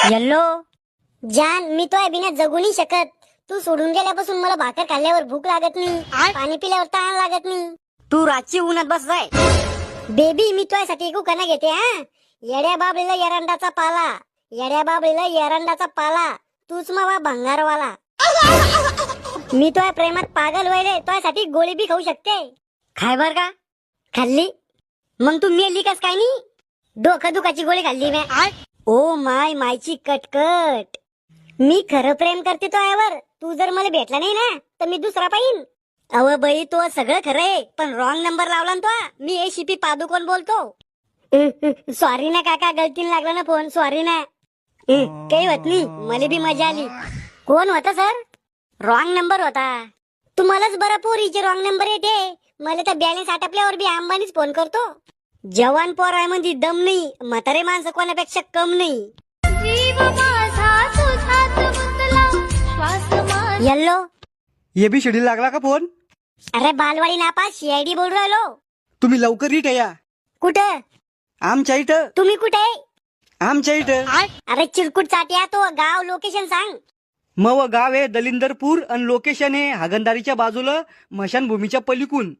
Yellow जान, मी तो बिना जगू नाही शकत. तू सोडून गेल्यापासून मला भाकर खाल्ल्यावर भूक लागत नाही, पाणी पिल्यावर तहान लागत नाही. तू रातची उन्हात बस जाय. बेबी, मी तुझ्यासाठी एक उखाणा घेते. हा, येड्या बाबळीला एरंडाचा पाला, येड्या बाबळीला एरंडाचा पाला, तूच मावा भंगारवाला. मी तुझ्या प्रेमात पागल व्हायले, तुझ्यासाठी गोळी बी खाऊ शकते. खाय बर का? खाल्ली मग तू मेली कस काय नाही? डोकं दुखाची गोळी खाल्ली मी. ओ माय मायची कटकट. मी खरं प्रेम करते तो यावर. तू जर मला भेटला नाही ना तर मी दुसरा पाहिन. अव बाई, तो सगळं खरं आहे, पण रॉंग नंबर लावला ना तो. मी ACP पादुकोण बोलतो. सॉरी ना काका, गलतीने लागला ना फोन, सॉरी ना. काही होत नाही, मला बी मजा आली. कोण होता सर? रॉंग नंबर होता. तुम्हालाच बरं पोरीचे रॉंग नंबर येते. मला तर बॅलन्स आटपल्यावर बी अंबानीच फोन करतो. जवान पोर आहे म्हणजे दम नाही, म्हातारे माणसं कोणापेक्षा कम नाही. येल्लो, ये बी शेड्यूल लागला का फोन? अरे बालवाडी नापास CID बोल राहिलो. तुम्ही लवकर इट या. कुठं? आमच्या इथं. तुम्ही कुठे? आमच्या इथं. अरे चिरकुट चाट्या, तो गाव लोकेशन सांग. मग गाव आहे दलिंदरपूर आणि लोकेशन आहे हागंदारीच्या बाजूला, मशानभूमीच्या पलीकून.